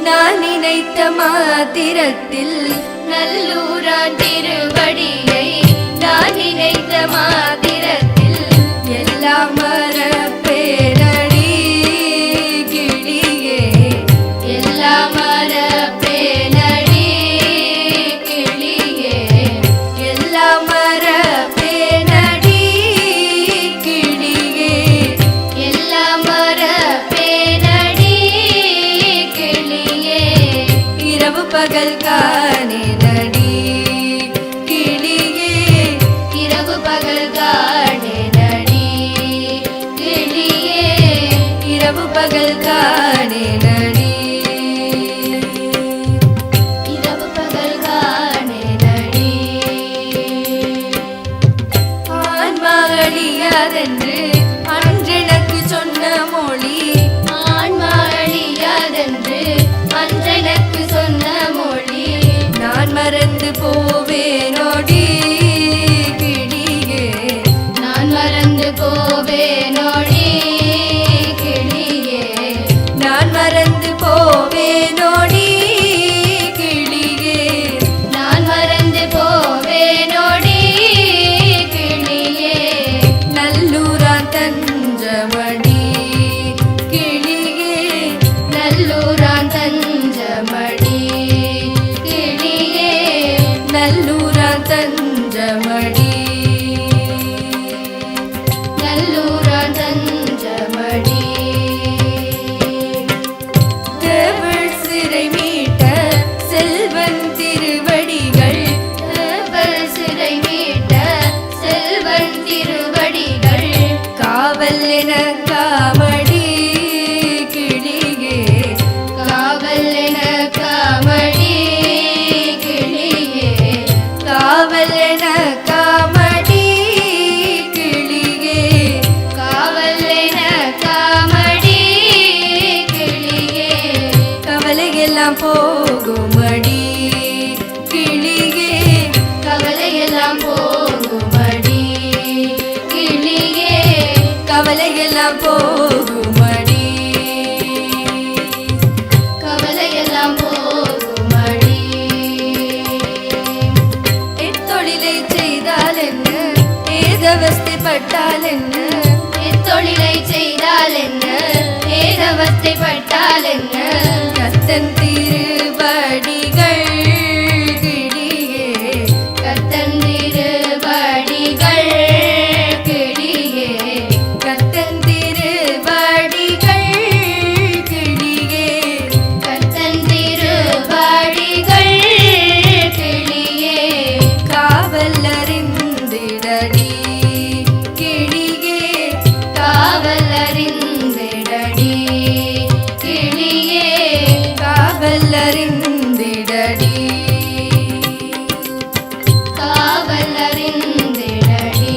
நான் நினைத்த மாத்திரத்தில் நல்லூரான் திருவடியை நான் நினைத்த மாத்திரத்தில் எல்லாம் மறப்பேனடி கிளியே எல்லாம் மறப்பேனடி கிளியே எல்லாம் மறப்பேனடி கிளியே எல்லாம் மறப்பேனடி கிளியே இரவு பகல் காணேனடி கிளியே இரவு பகல் காணேனடி கிளியே இரவு பகல் காணேனடி இரவு பகல் காணேனடி ஆன்மா அழியாதென்று அன்றெனக்கு சொன்ன மொழி ஆன்மா அழியாதென்று அன்றெனக்கு சொன்ன மொழி நான் மறந்து போவேனோடி கிளியே நான் மறந்து போவேனோடி கிளியே நான் மறந்து போவேனோடி கிளியே நான் மறந்து போவேனோடி கிளியே நல்லூரான் தஞ்சமடி கிளியே நல்லூரான் தஞ்சமடி கிளியே நல்லூரான் தஞ்சமடி நல்லூரான் தஞ்சமடி தேவள் சிறை மீட்ட செல்வன் திருவடிகள் தேவள் சிறை மீட்ட செல்வன் திருவடிகள் காவல் என காமடி கிளியே காவல் என காமடி கிளியே காவல் என காமடி கிளியே காவல் என காமடி கிளியே கவலையெல்லாம் போகுமடி கிளியே கவலையெல்லாம் போகுமடி கிளியே கவலையெல்லாம் போகுமடி கவலையெல்லாம் போகுமடி எத்தொழிலை செய்தால் என்ன ஏதவஸ்தைப்பட்டால் என்ன எத்தொழிலை செய்தால் என்ன ஏதவஸ்தைப்பட்டால் என்ன கத்தன் திருவடிகள் கிளியே கத்தன் திருவடிகள் கிளியே கத்தன் திருவடிகள் கிளியே கத்தன் திருவடிகள் கிளியே காவல் அறிந்திடடி கிளியே காவல் அறிந்திடடி கிளியே காவல் அறிந்திடடி காவல் அறிந்திடடி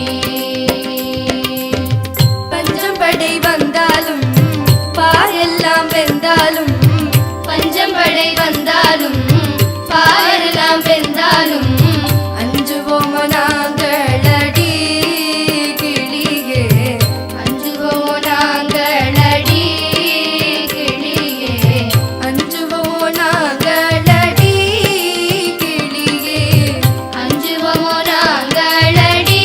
பஞ்சம் படை வந்தாலும் பாரெல்லாம் வெந்தாலும் பஞ்சம் படை வந்தாலும் பாரெல்லாம் வெந்தாலும் அஞ்சுவோமோ நாங்களடி கிளியே அஞ்சுவோமோ நாங்களடி கிளியே அஞ்சுவோமோ நாங்களடி கிளியே அஞ்சுவோமோ நாங்களடி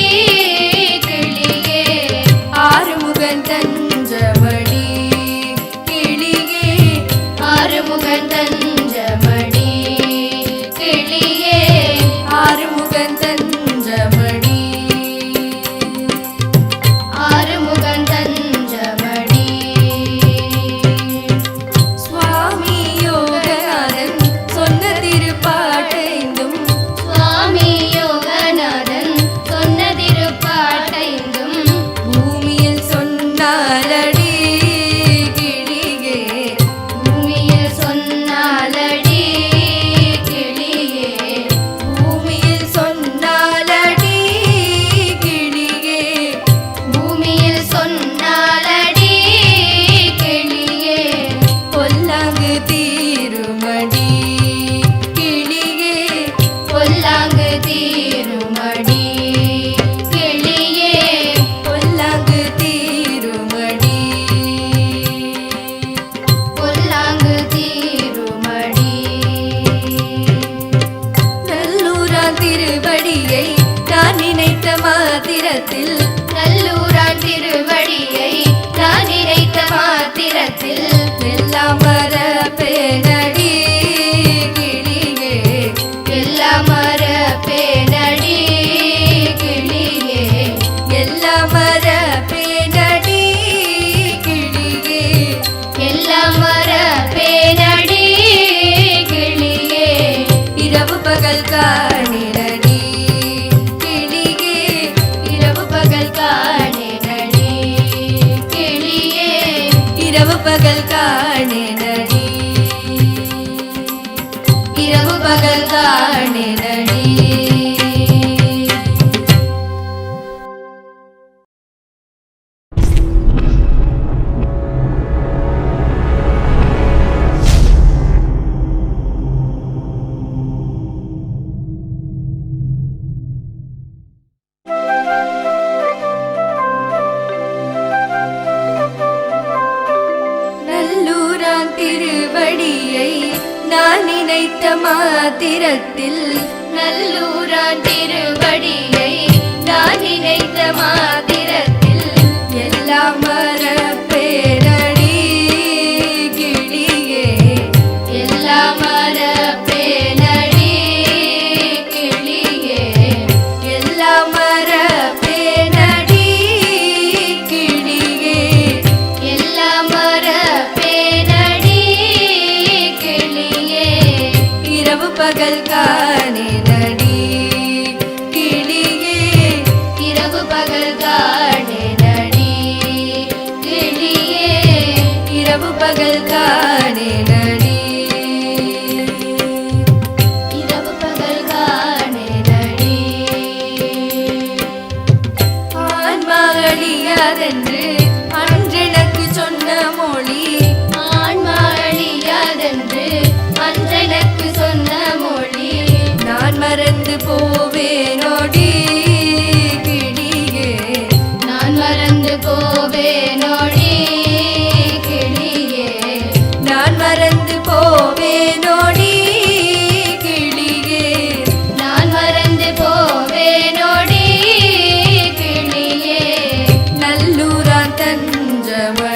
கிளியே ஆறுமுகன் தஞ்சமடி கிளியே ஆறுமுகன் தஞ்சமடி பகல் காணேனடி, இரவு பகல் காணேனடி. திருவடியை நான் நினைத்த மாத்திரத்தில், நல்லூரான் திருவடியை நான் நினைத்த மாத்திரத்தில், எல்லாம் மறப்பேனடி கிளியே, எல்லாம் மறப்பேனடி கிளியே, எல்லாம் மறப்பேனடி கிளியே, எல்லாம் மறப்பேனடி கிளியே. இரவு பகல் காணேனடி கிளியே, இரவு பகல் காணேனடி கிளியே, இரவு பகல் காணேனடி. இரவு பகல் காணேனடி. ஆன்மா அழியாதென்று அன்றெனக்கு சொன்ன மொழி, ஆன்மா அழியாதென்று அன்றெனக்கு சொன்ன மொழி, நான் மறந்து போவேனோடி கிளியே, நான் மறந்து போவேனோடி கிளியே, நான் மறந்து போவேனோடி கிளியே. நான் மறந்து போவேனோடி கிளியே. நல்லூரான் தஞ்சமடி